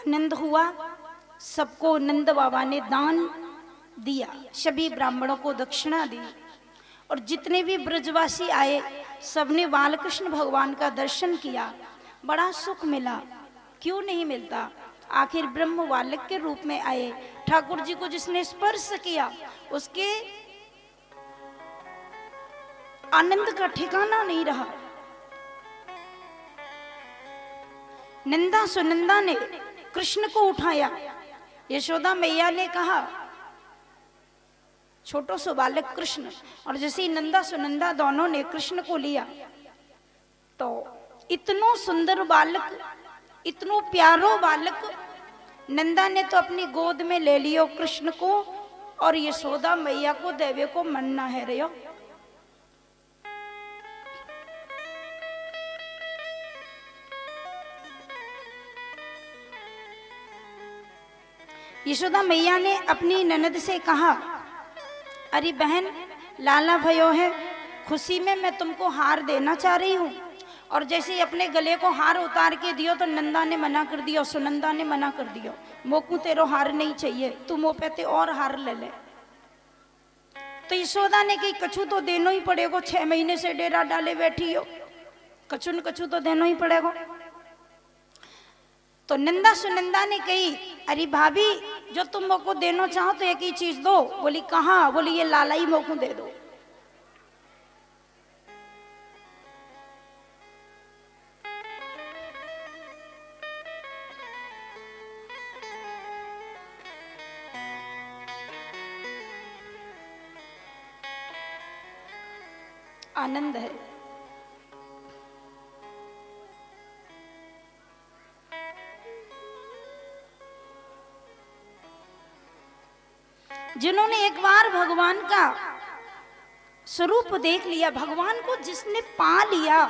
आनंद हुआ। सबको नंद बाबा ने दान दिया, सभी ब्राह्मणों को दक्षिणा दी और जितने भी ब्रजवासी आए सबने बालकृष्ण भगवान का दर्शन किया। बड़ा सुख मिला, क्यों नहीं मिलता। आखिर ब्रह्म बालक के रूप में आए। ठाकुर जी को जिसने स्पर्श किया उसके आनंद का ठिकाना नहीं रहा। नंदा सुनंदा ने कृष्ण को उठाया। यशोदा मैया ने कहा छोटो सो बालक कृष्ण, और जैसे ही नंदा सुनंदा दोनों ने कृष्ण को लिया तो इतनो सुंदर बालक, इतनो प्यारो बालक, नंदा ने तो अपनी गोद में ले लियो कृष्ण को, और यशोदा मैया को देवे को मन ना है रहो। यशोदा मैया ने अपनी ननद से कहा, अरे बहन लाला भयो है, खुशी में मैं तुमको हार देना चाह रही हूँ। और जैसे ही अपने गले को हार उतार के दियो तो नंदा ने मना कर दिया, सुनंदा ने मना कर दिया, मोकू तेरो हार नहीं चाहिए, तू मो पे और हार ले ले। तो यशोदा ने कही कछु तो देना ही पड़ेगा, 6 महीने से डेरा डाले बैठी हो, कछु न कछु तो देना ही पड़ेगा। तो नंदा सुनंदा ने कही, अरे भाभी जो तुम मोको देना चाहो तो एक ही चीज दो। बोली कहाँ? बोली ये लाला ही मोको दे दो। आनंद है। जिन्होंने एक बार भगवान का स्वरूप देख लिया, भगवान को जिसने पा लिया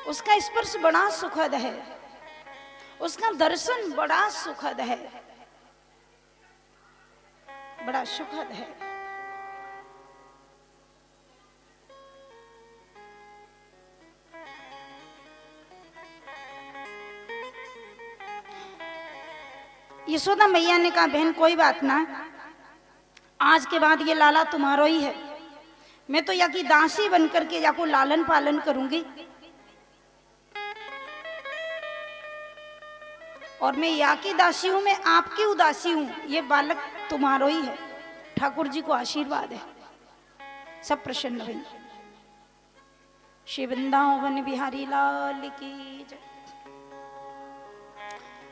उसका स्पर्श बड़ा सुखद है, उसका दर्शन बड़ा सुखद है, बड़ा सुखद है। यशोदा मैया ने कहा बहन कोई बात ना, आज के बाद ये लाला तुम्हारा ही है, मैं तो या की दासी बनकर के या को लालन पालन करूंगी, और मैं या की दासी हूं, मैं आपकी उदासी हूं, ये बालक तुम्हारा ही है। ठाकुर जी को आशीर्वाद है, सब प्रसन्न हुई। श्री वृंदावन बिहारी लाल की जय।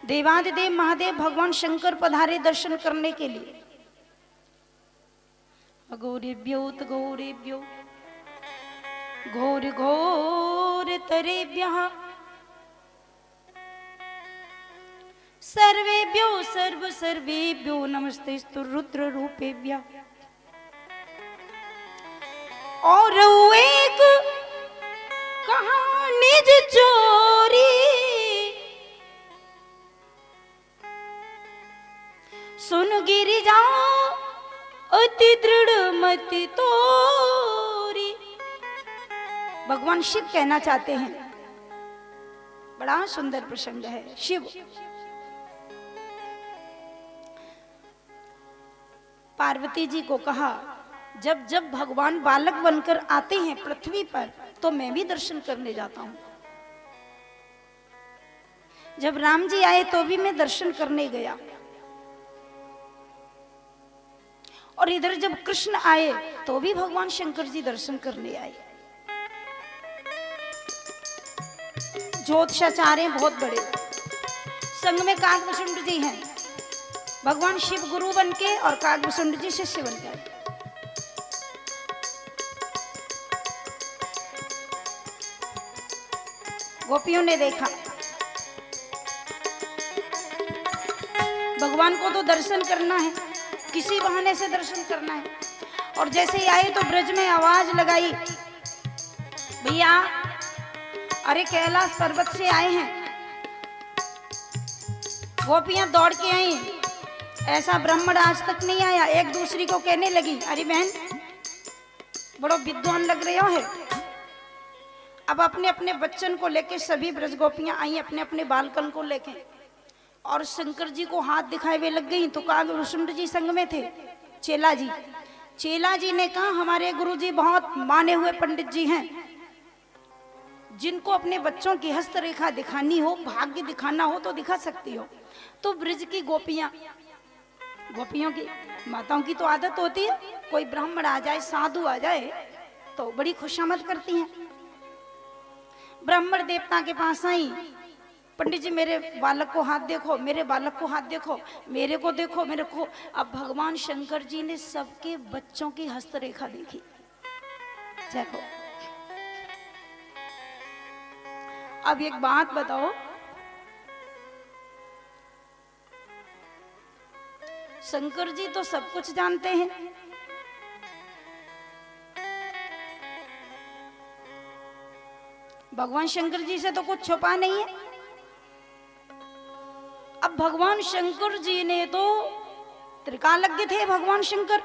देवादिदेव महादेव भगवान शंकर पधारे दर्शन करने के लिए। अघोरेभ्योत घोरेभ्यो घोर घोर तरेभ्यः सर्वेभ्यो सर्व सर्वेभ्यो नमस्तेस्तु रुद्र रूपेभ्यः। और एक कहा निज चोरी, सुन गिरि जाओ अति दृढ़ मति तोरी। भगवान शिव कहना चाहते हैं, बड़ा सुंदर प्रसंग है। शिव पार्वती जी को कहा, जब जब भगवान बालक बनकर आते हैं पृथ्वी पर तो मैं भी दर्शन करने जाता हूं। जब राम जी आए तो भी मैं दर्शन करने गया, और इधर जब कृष्ण आए तो भी भगवान शंकर जी दर्शन करने आए। ज्योतिषाचार्य बहुत बड़े, संग में काकभूषुंड जी हैं। भगवान शिव गुरु बनके और काकभूषुंड जी शिष्य बन गए। गोपियों ने देखा भगवान को तो दर्शन करना है, किसी बहाने से दर्शन करना है। और जैसे ही आए तो ब्रज में आवाज लगाई, भैया अरे कैलाश पर्वत से आए हैं। गोपियां दौड़ के आई, ऐसा ब्राह्मण आज तक नहीं आया। एक दूसरी को कहने लगी, अरे बहन बड़ो विद्वान लग रहे हो है, अब अपने अपने बच्चन को लेके सभी ब्रज गोपियां आई अपने अपने बालकन को लेके, और शंकर जी को हाथ दिखाए हुए लग गई। तो कागभूषण जी संग में थे, चेला जी। चेला जी ने कहा हमारे गुरु जी बहुत माने हुए पंडित जी हैं, जिनको अपने बच्चों की हस्तरेखा दिखानी हो, भाग्य दिखाना हो तो दिखा सकती हो। तो ब्रज की गोपियां, गोपियों की माताओं की तो आदत होती है, कोई ब्राह्मण आ जाए, साधु आ जाए तो बड़ी खुशामद करती हैं। ब्राह्मण देवता के पास आई, पंडित जी मेरे बालक को हाथ देखो, मेरे बालक को हाथ देखो, मेरे को देखो, मेरे को। अब भगवान शंकर जी ने सबके बच्चों की हस्तरेखा देखी। देखो अब एक बात बताओ, शंकर जी तो सब कुछ जानते हैं, भगवान शंकर जी से तो कुछ छुपा नहीं है। अब भगवान शंकर जी ने तो त्रिकालज्ञ थे, भगवान शंकर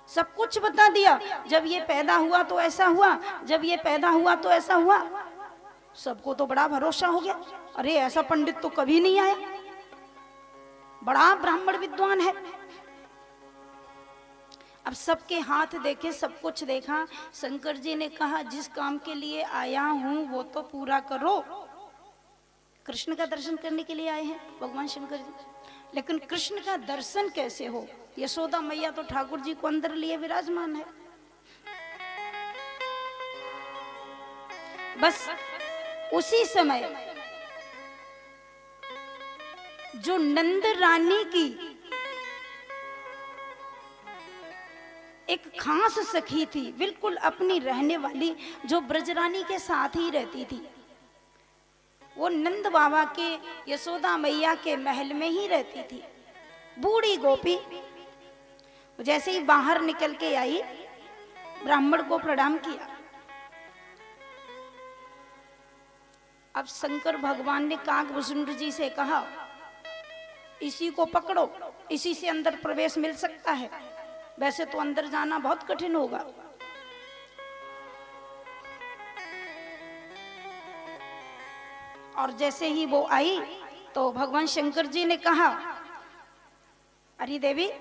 सब कुछ बता दिया। जब ये पैदा हुआ तो ऐसा हुआ, जब ये पैदा हुआ तो ऐसा हुआ। सबको तो बड़ा भरोसा हो गया, अरे ऐसा पंडित तो कभी नहीं आया, बड़ा ब्राह्मण विद्वान है। अब सबके हाथ देखे, सब कुछ देखा। शंकर जी ने कहा जिस काम के लिए आया हूं वो तो पूरा करो। कृष्ण का दर्शन करने के लिए आए हैं भगवान शंकर जी, लेकिन कृष्ण का दर्शन कैसे हो? यशोदा मैया तो ठाकुर जी को अंदर लिए विराजमान है। बस उसी समय जो नंद रानी की एक खास सखी थी, बिल्कुल अपनी रहने वाली, जो ब्रजरानी के साथ ही रहती थी, वो नंद बाबा के यशोदा मैया के महल में ही रहती थी। बूढ़ी गोपी जैसे ही बाहर निकल के आई, ब्राह्मण को प्रणाम किया। अब शंकर भगवान ने कागभूषण जी से कहा इसी को पकड़ो, इसी से अंदर प्रवेश मिल सकता है, वैसे तो अंदर जाना बहुत कठिन होगा। और जैसे ही वो आई तो भगवान शंकर जी ने कहा अरे देवी,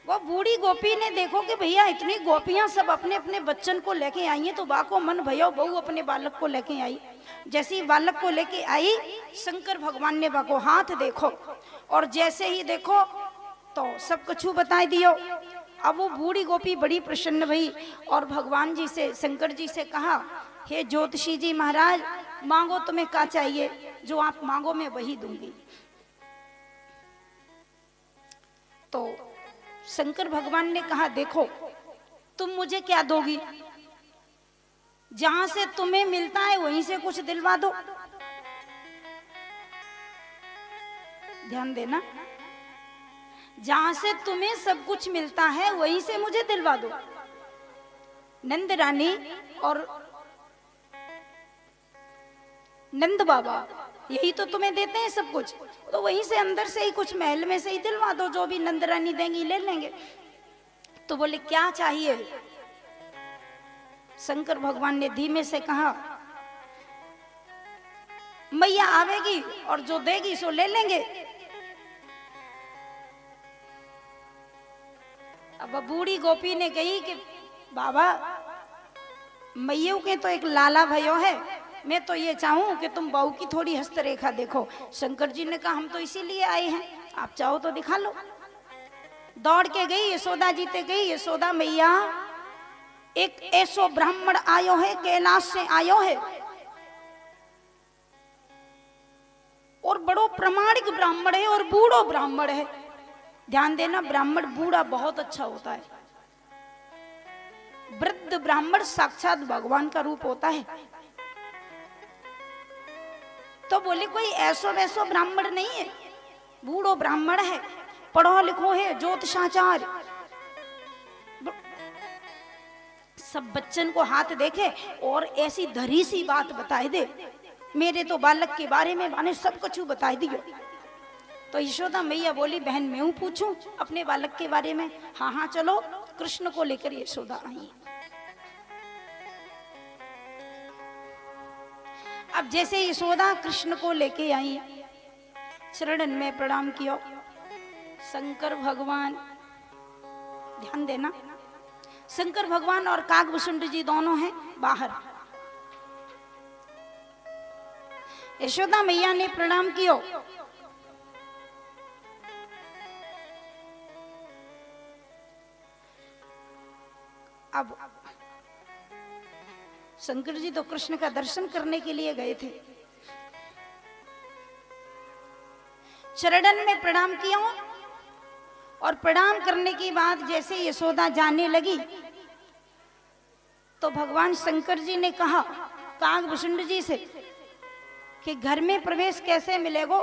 वो बूढ़ी गोपी ने देखो कि भैया इतनी गोपियां सब अपने अपने बच्चन को लेके आई हैं, तो बाको मन भयो बहू अपने बालक को लेके आई। जैसे ही बालक को लेके आई, शंकर भगवान ने बाको हाथ देखो, और जैसे ही देखो तो सब कुछ बताई दियो। अब वो बूढ़ी गोपी बड़ी प्रसन्न भई और भगवान जी से, शंकर जी से कहा हे ज्योतिषी जी महाराज, मांगो तुम्हें क्या चाहिए, जो आप मांगो मैं वही दूंगी। तो शंकर भगवान ने कहा देखो तुम मुझे क्या दोगी, जहां से तुम्हें मिलता है वहीं से कुछ दिलवा दो। ध्यान देना, जहां से तुम्हें सब कुछ मिलता है वहीं से मुझे दिलवा दो। नंद रानी और नंद बाबा यही तो तुम्हें देते हैं सब कुछ, तो वहीं से अंदर से ही कुछ महल में से ही दिलवा दो, जो भी नंद रानी देंगी ले लेंगे। तो बोले क्या चाहिए? शंकर भगवान ने धीमे से कहा मैया आवेगी और जो देगी सो ले लेंगे। अब बूढ़ी गोपी ने कही कि बाबा मैयों के तो एक लाला भयो है, मैं तो ये चाहूं कि तुम बहू की थोड़ी हस्तरेखा देखो। शंकर जी ने कहा हम तो इसीलिए आए हैं, आप चाहो तो दिखा लो। दौड़ के गई, यशोदा जी ते गई, यशोदा मैया एक ऐसो ब्राह्मण आयो है, कैलाश से आयो है, और बड़ो प्रमाणिक ब्राह्मण है और बूढ़ो ब्राह्मण है। ध्यान देना, ब्राह्मण बूढ़ा बहुत अच्छा होता है, वृद्ध ब्राह्मण साक्षात भगवान का रूप होता है। तो बोले कोई ऐसो वैसो ब्राह्मण नहीं है, बूढ़ो ब्राह्मण है, पढ़ो लिखो है, ज्योतिषाचार्य। सब बच्चन को हाथ देखे और ऐसी धरी सी बात बताई दे, मेरे तो बालक के बारे में माने सब कुछ बताई दियो। तो यशोदा मैया बोली बहन मैं हूं पूछूं अपने बालक के बारे में? हाँ हाँ चलो। कृष्ण को लेकर यशोदा आई। अब जैसे यशोदा कृष्ण को लेके आई, चरण में प्रणाम किया। शंकर भगवान, ध्यान देना, शंकर भगवान और काकभूषुंड जी दोनों हैं बाहर। यशोदा मैया ने प्रणाम किया। अब शंकर जी तो कृष्ण का दर्शन करने के लिए गए थे, चरणन में प्रणाम किया और प्रणाम करने के बाद जैसे यशोदा जाने लगी तो भगवान शंकर जी ने कहा काकभूषुंड जी से कि घर में प्रवेश कैसे मिलेगो,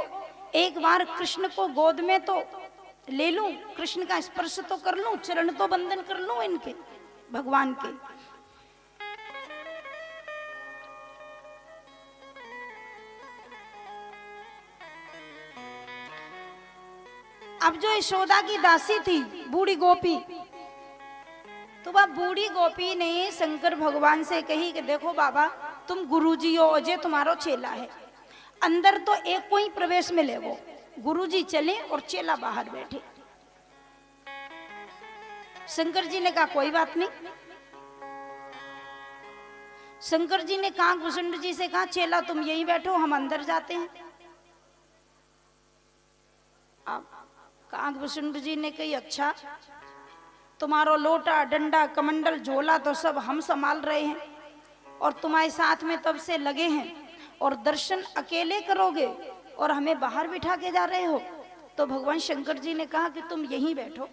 एक बार कृष्ण को गोद में तो ले लूं, कृष्ण का स्पर्श तो कर लूं, चरण तो बंदन कर लूं इनके भगवान के। अब जो यशोदा की दासी थी बूढ़ी गोपी, तो वह बूढ़ी गोपी ने शंकर भगवान से कही कि देखो बाबा, तुम गुरुजी हो, अजय तुम्हारो चेला है, अंदर तो एक को ही प्रवेश मिलेगो, गुरुजी चले और चेला बाहर बैठे। शंकर जी ने कहा कोई बात नहीं। शंकर जी ने काकभूषुंड जी से कहा चेला तुम यहीं बैठो, हम अंदर जाते हैं। अब काकभूषुंड जी ने कही अच्छा, तुम्हारो लोटा डंडा कमंडल झोला तो सब हम संभाल रहे हैं और तुम्हारे साथ में तब से लगे हैं, और दर्शन अकेले करोगे और हमें बाहर बिठा के जा रहे हो। तो भगवान शंकर जी ने कहा कि तुम यहीं बैठो,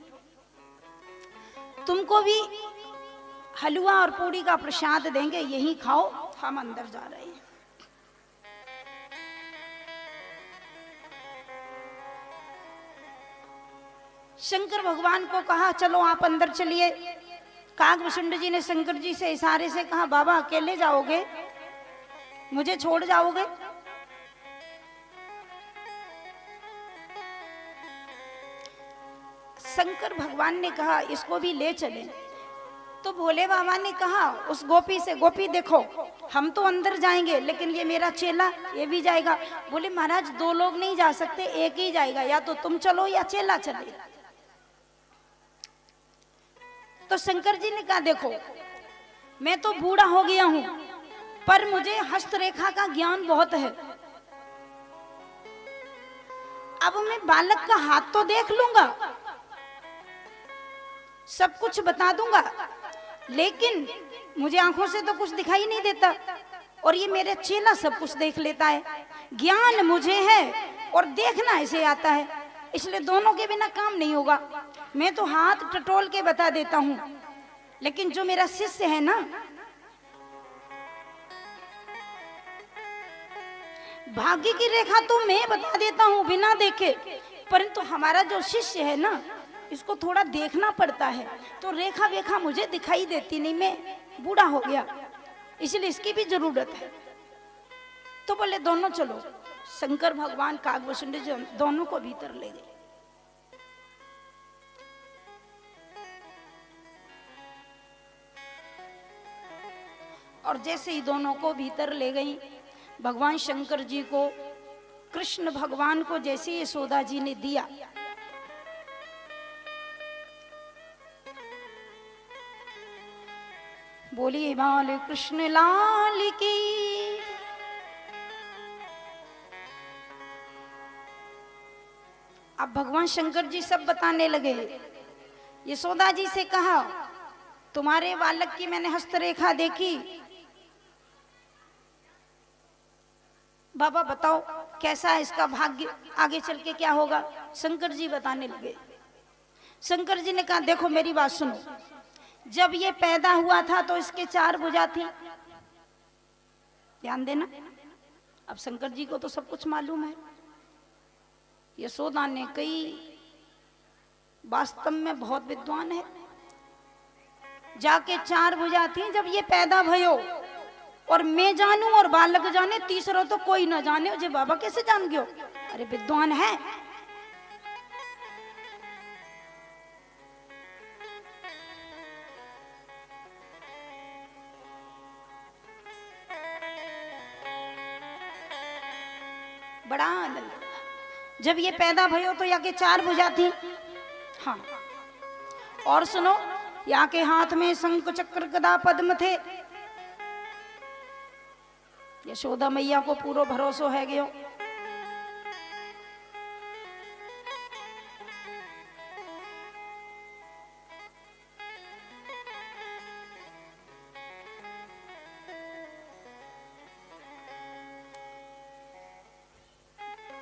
तुमको भी हलवा और पूड़ी का प्रसाद देंगे, यहीं खाओ, हम अंदर जा रहे हैं। शंकर भगवान को कहा चलो आप अंदर चलिए। काकभूषुंड जी ने शंकर जी से इशारे से कहा बाबा अकेले जाओगे, मुझे छोड़ जाओगे? शंकर भगवान ने कहा इसको भी ले चले। तो भोले बाबा ने कहा उस गोपी से, गोपी देखो हम तो अंदर जाएंगे लेकिन ये मेरा चेला ये भी जाएगा। बोले महाराज दो लोग नहीं जा सकते, एक ही जाएगा, या तो तुम चलो या चेला चले। तो शंकर जी ने कहा देखो मैं तो बूढ़ा हो गया हूं, पर मुझे हस्तरेखा का ज्ञान बहुत है। अब मैं बालक का हाथ तो देख लूंगा, सब कुछ बता दूंगा, लेकिन मुझे आंखों से तो कुछ दिखाई नहीं देता, और ये मेरे चेला सब कुछ देख लेता है। ज्ञान मुझे है और देखना ऐसे आता है, इसलिए दोनों के बिना काम नहीं होगा। मैं तो हाथ टटोल के बता देता हूं, लेकिन जो मेरा शिष्य है ना, भाग्य की रेखा तो मैं बता देता हूं बिना देखे, परंतु हमारा जो शिष्य है ना, इसको थोड़ा देखना पड़ता है, तो रेखा वेखा मुझे दिखाई देती नहीं, मैं बूढ़ा हो गया, इसलिए इसकी भी जरूरत है। तो बोले दोनों चलो। शंकर भगवान काकभूषुंड जी दोनों को भीतर ले गए। और जैसे ही दोनों को भीतर ले गई, भगवान शंकर जी को कृष्ण भगवान को जैसे यशोदा जी ने दिया, बोलिए बाल कृष्ण लाल की। अब भगवान शंकर जी सब बताने लगे। यशोदा जी से कहा तुम्हारे बालक की मैंने हस्तरेखा देखी, बाबा बताओ कैसा है इसका भाग्य, आगे चल के क्या होगा। शंकर जी बताने लगे। शंकर जी ने कहा देखो मेरी बात सुनो, जब ये पैदा हुआ था तो इसके 4 भुजा थी, ध्यान देना। अब शंकर जी को तो सब कुछ मालूम है। यशोदा ने कही वास्तव में बहुत विद्वान है, जाके 4 भुजा थी जब ये पैदा भयो, और मैं जानू और बालक जाने, तीसरा तो कोई ना जाने। जे बाबा कैसे जान गयो? अरे विद्वान है। बड़ा आनंद हुआ। जब ये पैदा भयो तो या के 4 भुजा थी। हाँ, और सुनो, या के हाथ में शंख चक्र गदा पद्म थे। यशोदा मैया को पूरो भरोसो है गयो।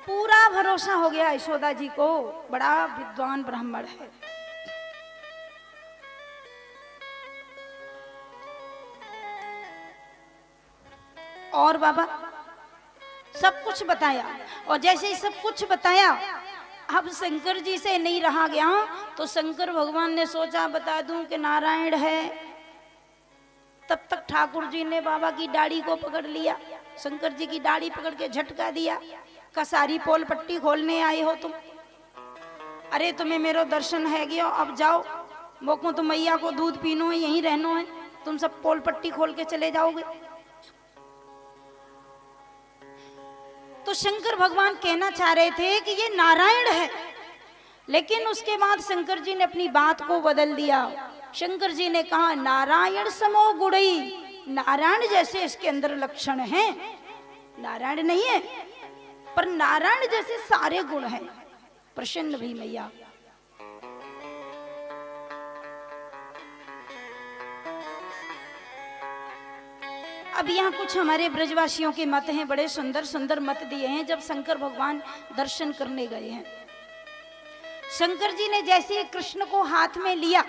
पूरा भरोसा हो गया यशोदा जी को, बड़ा विद्वान ब्राह्मण है। और बाबा सब कुछ बताया, और जैसे ही सब कुछ बताया, अब शंकर जी से नहीं रहा गया, तो शंकर भगवान ने सोचा बता दूं कि नारायण है। तब तक ठाकुर जी ने बाबा की दाढ़ी को पकड़ लिया, शंकर जी की दाढ़ी पकड़ के झटका दिया। का सारी पोल पट्टी खोलने आए हो तुम? अरे तुम्हें मेरो दर्शन है गया, अब जाओ, मोको तो मैया को दूध पीनो है, यहीं रहनो है, तुम सब पोल पट्टी खोल के चले जाओगे। तो शंकर भगवान कहना चाह रहे थे कि ये नारायण है, लेकिन उसके बाद शंकर जी ने अपनी बात को बदल दिया। शंकर जी ने कहा नारायण समो गुणई, नारायण जैसे इसके अंदर लक्षण हैं, नारायण नहीं है पर नारायण जैसे सारे गुण हैं। प्रसन्न भी मैया। अब यहाँ कुछ हमारे ब्रजवासियों के मत हैं, बड़े सुंदर सुंदर मत दिए हैं। जब शंकर भगवान दर्शन करने गए हैं, शंकर जी ने जैसे कृष्ण को हाथ में लिया,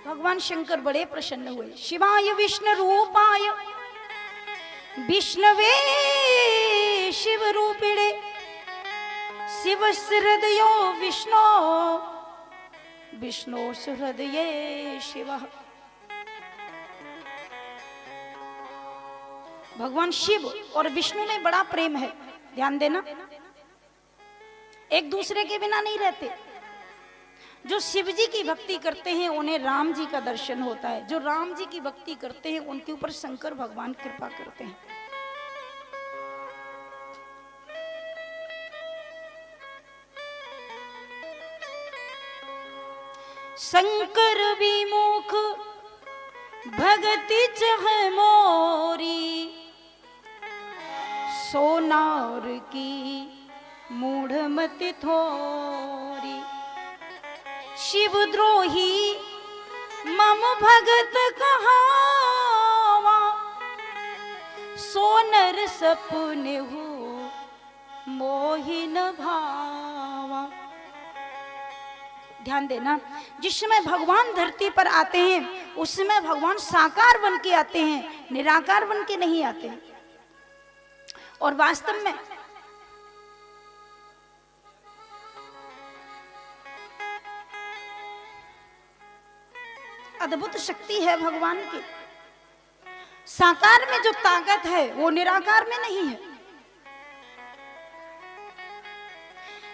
भगवान शंकर बड़े प्रसन्न हुए। शिवाय विष्णु रूपाय विष्णवे शिव रूपिणे शिव हृदयो विष्णु विष्णु हृदये शिव। भगवान शिव और विष्णु में बड़ा प्रेम है, ध्यान देना, एक दूसरे के बिना नहीं रहते। जो शिव जी की भक्ति करते हैं उन्हें राम जी का दर्शन होता है, जो राम जी की भक्ति करते हैं उनके ऊपर शंकर भगवान कृपा करते हैं। शंकर विमुख भगति चह मोरी, सोनार की मूढ़ मति थोरी। शिवद्रोही मम भगत कहावा, सोनर सपने हो मोहिन भावा। ध्यान देना, जिस समय भगवान धरती पर आते हैं उस समय भगवान साकार बन के आते हैं, निराकार बन के नहीं आते हैं। और वास्तव में अद्भुत शक्ति है भगवान की। साकार में जो ताकत है वो निराकार में नहीं है।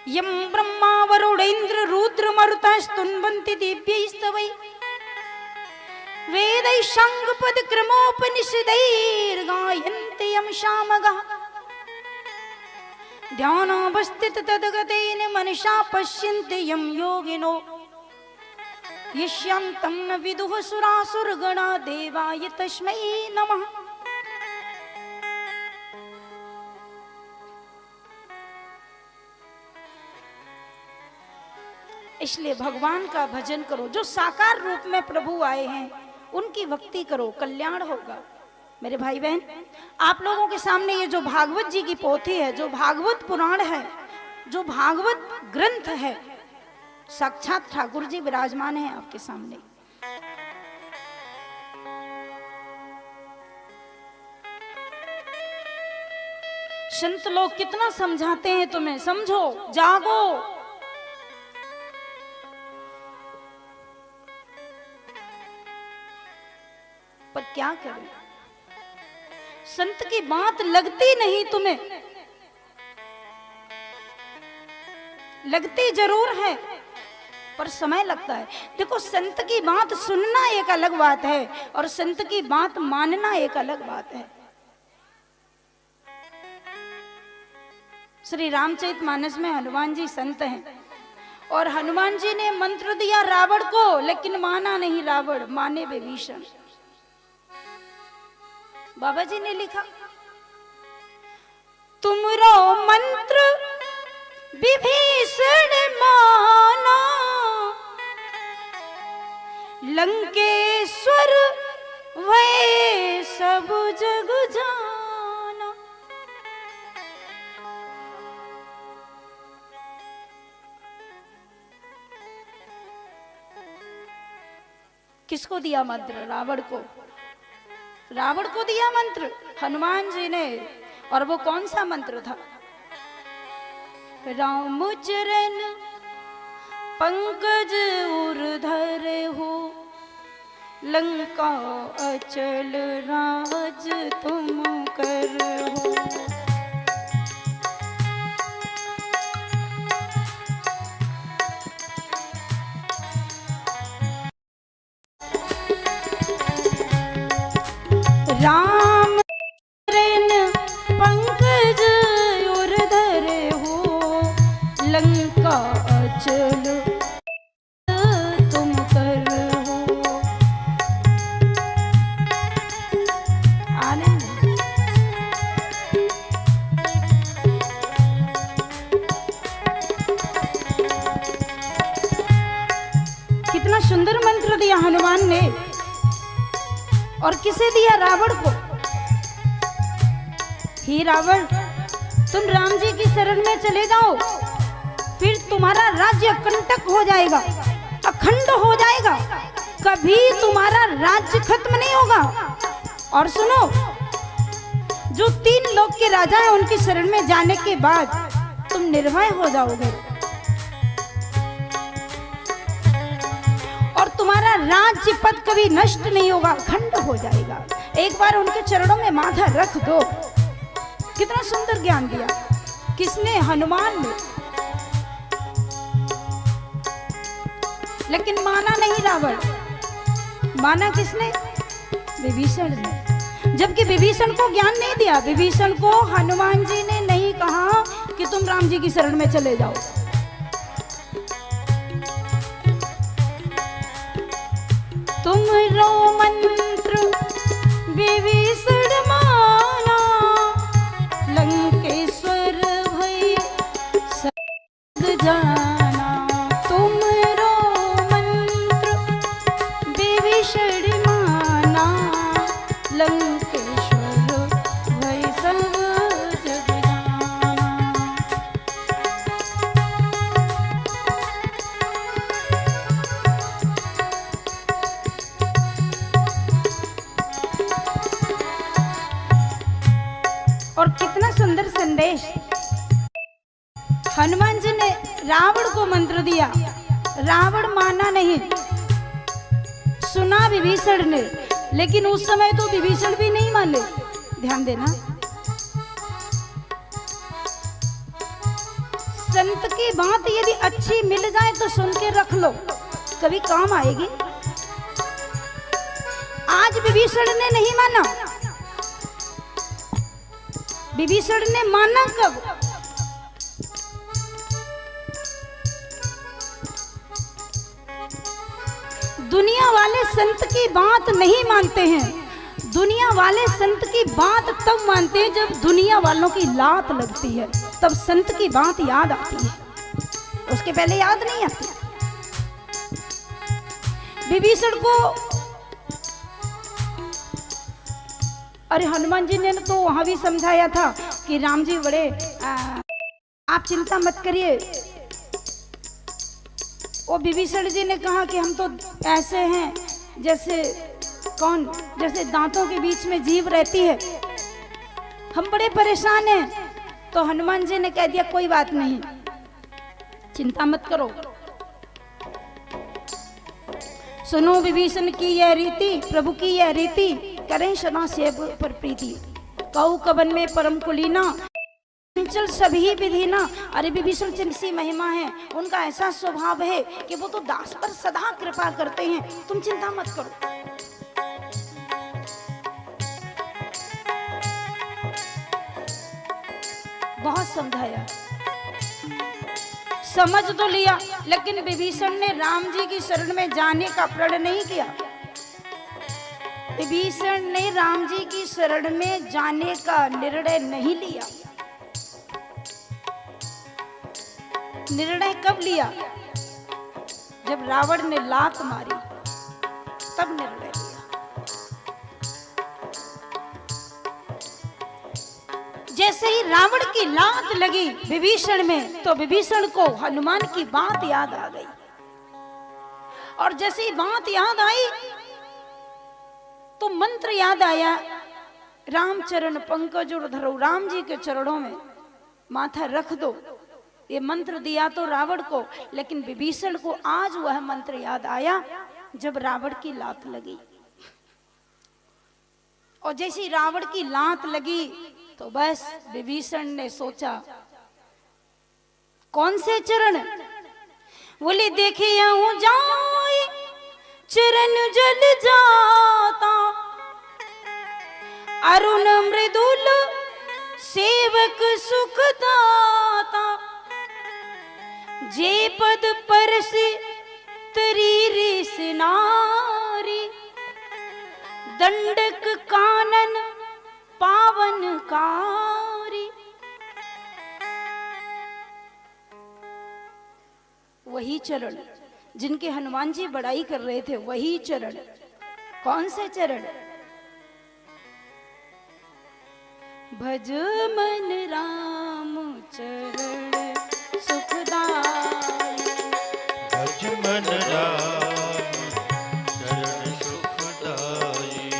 यम ब्रह्मा वरुणेन्द्र रुद्र मरुतः स्तुन्वन्ति दिव्यैस्तवैः, वेदैः शाङ्गपद क्रमोपनिषदैर्गायन्ति यं सामगाः। ध्यानावस्थित तद्गतेन मनसा पश्यन्ति यं योगिनो, यस्यान्तं न विदुः सुरासुरगणा देवाय तस्मै नमः। इसलिए भगवान का भजन करो, जो साकार रूप में प्रभु आए हैं उनकी भक्ति करो, कल्याण होगा। मेरे भाई बहन, आप लोगों के सामने ये जो भागवत जी की पोथी है, जो भागवत पुराण है, जो भागवत ग्रंथ है, साक्षात ठाकुर जी विराजमान हैं आपके सामने। संत लोग कितना समझाते हैं तुम्हें, समझो, जागो। पर क्या करें, संत की बात लगती नहीं तुम्हें। लगती जरूर है पर समय लगता है। देखो, संत की बात सुनना एक अलग बात है और संत की बात मानना एक अलग बात है। श्री रामचरितमानस में हनुमान जी संत हैं और हनुमान जी ने मंत्र दिया रावण को, लेकिन माना नहीं रावण, माने विभीषण। बाबा जी ने लिखा, तुमरो मंत्र विभीषण माना, लंकेश्वर वै सब जग जाना। किसको दिया मंत्र? रावण को। रावण को दिया मंत्र हनुमान जी ने। और वो कौन सा मंत्र था? राम चरण पंकज उर्धर हो, लंका अचल राज तुम करो। राम चरण पंकज उर्धर हो, लंका अचल तुम करो। आनंद। कितना सुंदर मंत्र दिया हनुमान ने। और किसे दिया? रावण को। हे रावण, तुम राम जी की शरण में चले जाओ, फिर तुम्हारा राज्य कंटक हो जाएगा, अखंड हो जाएगा, कभी तुम्हारा राज्य खत्म नहीं होगा। और सुनो, जो 3 लोक के राजा हैं उनकी शरण में जाने के बाद तुम निर्भय हो जाओगे और तुम्हारा राज्य पद कभी नष्ट नहीं होगा, अखंड हो जाएगा। एक बार उनके चरणों में माथा रख दो। कितना सुंदर ज्ञान दिया। किसने? हनुमान ने। लेकिन माना नहीं रावण। माना किसने? विभीषण ने। जबकि विभीषण को ज्ञान नहीं दिया। विभीषण को हनुमान जी ने नहीं कहा कि तुम राम जी की शरण में चले जाओ। तुमरो मंत्र विभीषण माना, लंकेश्वर भई सब जाना। तुमरो मंत्र विभीषण माना, लंकेश्वर भई सब जग जाना। और कितना सुंदर संदेश। हनुमान जी ने रावण को मंत्र दिया, रावण माना नहीं, सुना विभीषण ने, लेकिन उस समय तो विभीषण भी नहीं माने। ध्यान देना, संत की बात यदि अच्छी मिल जाए तो सुन के रख लो, कभी काम आएगी। आज विभीषण ने नहीं माना। विभीषण ने माना कब? दुनिया वाले संत की बात नहीं मानते हैं। दुनिया वाले संत की बात तब मानते हैं जब दुनिया वालों की लात लगती है, तब संत की बात याद आती है, उसके पहले याद नहीं आती। विभीषण को अरे हनुमान जी ने तो वहां भी समझाया था कि राम जी बड़े आप चिंता मत करिए। वो विभीषण जी ने कहा कि हम तो ऐसे हैं जैसे कौन, जैसे दांतों के बीच में जीभ रहती है, हम बड़े परेशान हैं। तो हनुमान जी ने कह दिया कोई बात नहीं, चिंता मत करो। सुनो विभीषण की यह रीति, प्रभु की यह रीति, करें सदा सेव पर प्रीति। कौ कवन में परम कुलीना, चंचल सभी विधिना। अरे विभीषण जिनसी महिमा है, उनका ऐसा स्वभाव है कि वो तो दास पर सदा कृपा करते हैं, तुम चिंता मत करो। बहुत समझाया, समझ तो लिया, लेकिन विभीषण ने राम जी की शरण में जाने का प्रण नहीं किया। विभीषण ने राम जी की शरण में जाने का निर्णय नहीं लिया। निर्णय कब लिया? जब रावण ने लात मारी, तब निर्णय लिया। जैसे ही रावण की लात लगी विभीषण में, तो विभीषण को हनुमान की बात याद आ गई। और जैसे ही बात याद आई तो मंत्र याद आया, राम चरण पंकज धरो, राम जी के चरणों में माथा रख दो। ये मंत्र दिया तो रावण को, लेकिन विभीषण को आज वह मंत्र याद आया जब रावण की लात लगी। और जैसे ही रावण की लात लगी तो बस विभीषण ने सोचा, कौन से चरण? बोले देखे यूं जाए चरण जल जाता, अरुण मृदुल सेवक सुखदाता, जे पद परसि तरी रीस नारी, दंडक कानन पावनकारी। वही चरण जिनके हनुमान जी बड़ाई कर रहे थे, वही चरण। कौन से चरण? भज मन राम चरण सुखदाई, भज मन राम चरण सुखदाई,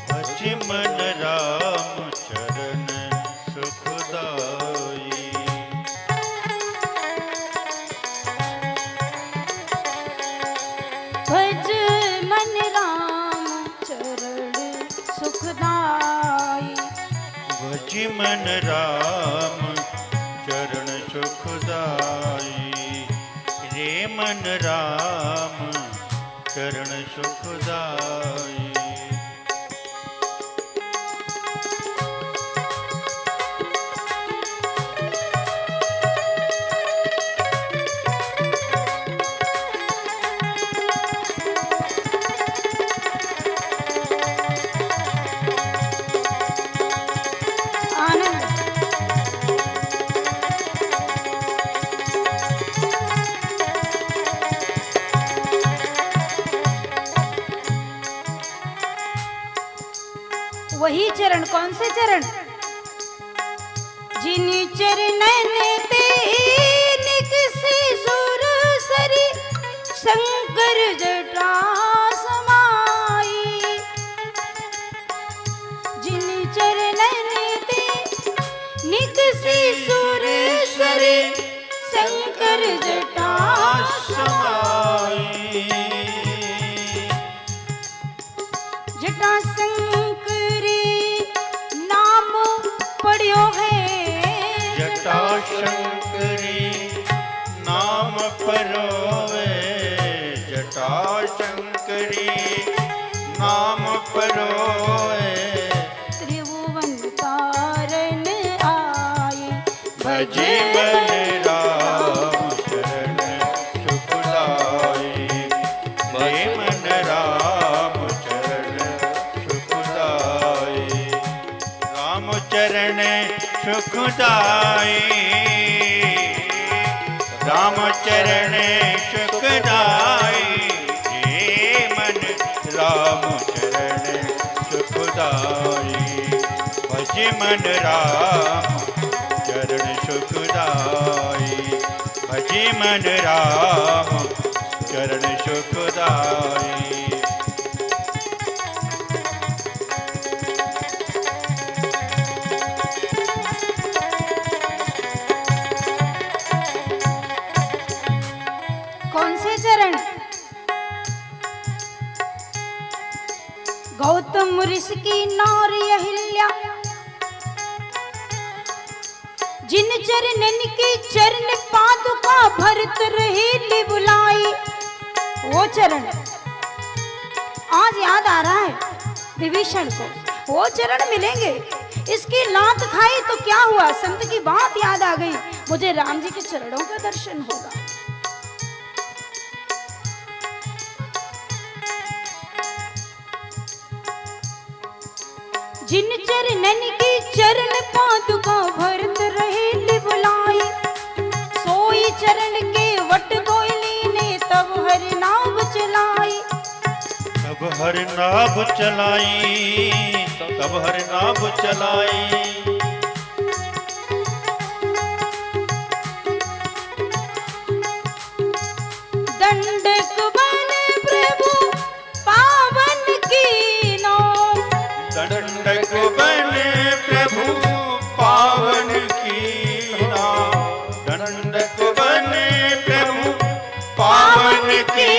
भज मन राम चरण सुखदाई। भज मन राम चरण सुखदाई, भज मन राम चरण सुखदाई, रे मन राम चरण सुखदाई। वही चरण। कौन से चरण? जिन चरणन ते निकसे सुर सरी, शंकर जटा समाई। जिन चरणन ते निकसे सुर सरी, शंकर जटा समाई। जटा जटा शंकरी नाम परोवे, जटा शंकरी नाम परोवे, त्रिभुवन तारण आए। भज मन राम चरण सुखदाई, भज मन राम चरण सुखदाई, राम चरण सुखदाई, राम चरण सुखदाई, हे मन राम चरण सुखदाई, भज मन राम चरण सुखदाई, भज मन राम चरण सुखदाई। गौतम ऋषि की नारी अहिल्या, जिन चरणन की चरण पादुका भरत रही बुलाई। वो चरण आज याद आ रहा है विभीषण को। वो चरण मिलेंगे इसकी लात खाई तो क्या हुआ, संत की बात याद आ गई, मुझे राम जी के चरणों का दर्शन होगा। जिन चरणन की चरण पादुका भरत रहे बुलाई, सोई चरण के वट कोयली ने तब हरि नाम चलाई। तब हर नाभ चलाई, तब हर नाभ चलाई। दंडक बन प्रभु पावन की नाम, दंडक बन प्रभु पावन की नाम, दंडक बन प्रभु पावन की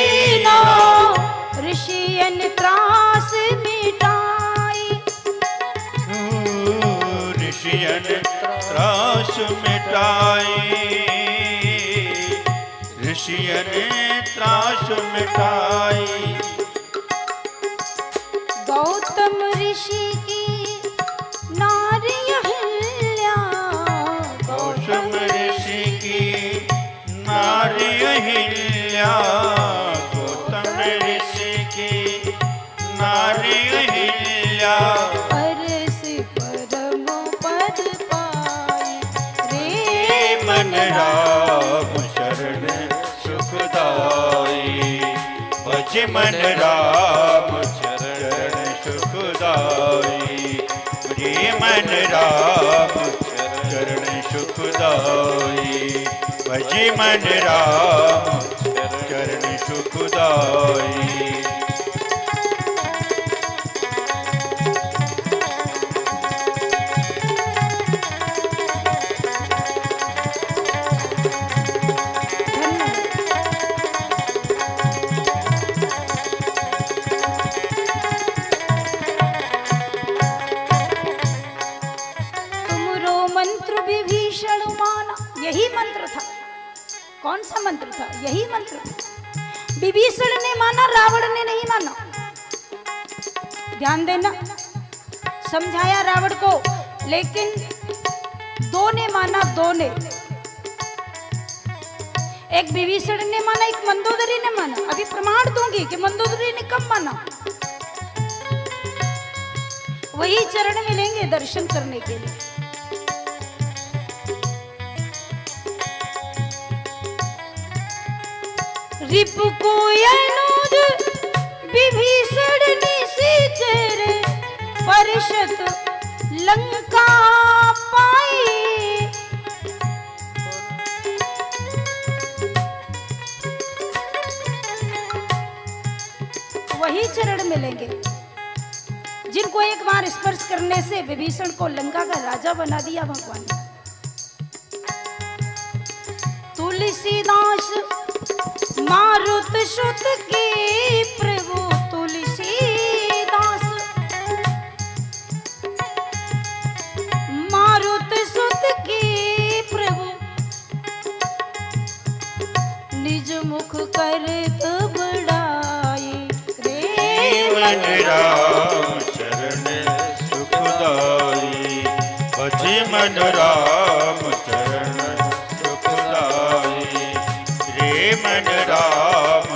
नाम। ऋषियन त्रास मिटाई, ऋषियन त्रास मिटाई, ऋषियन त्रास मिटाई। गौतम ऋषि की नारी अहिल्या, गौतम ऋषि की नारी अहिल्या, गौतम ऋषि की नारी अहिल्या। अरस परम पद पाई, रे मन राम शरण सुखदाई, भज मन राम शरण सुखदाई, रे मन राम शरण सुखदाई, भज मन राम शरण सुखदाई। तुमरो मंत्र विभीषण माना, यही मंत्र था। कौन सा मंत्र था? यही मंत्र था। विभीषण ने माना, रावण ने नहीं माना। ध्यान देना, समझाया रावण को, लेकिन दो ने माना, दो ने। एक विभीषण ने माना, एक मंदोदरी ने माना। अभी प्रमाण दूंगी कि मंदोदरी ने कब माना। वही चरण मिलेंगे दर्शन करने के लिए। रिपु को अनुज विभीषण निशिचर, परिषद लंका पाई। वही चरण मिलेंगे जिनको एक बार स्पर्श करने से विभीषण को लंका का राजा बना दिया भगवान ने। तुलसीदास मारुत सुत के प्रभु, तुलसीदास मारुत सुत के प्रभु, निज मुख करत बड़ाई, रे मन राम शरण सुखदाई, भज मन राम शरण सुखदाई, रे मन राम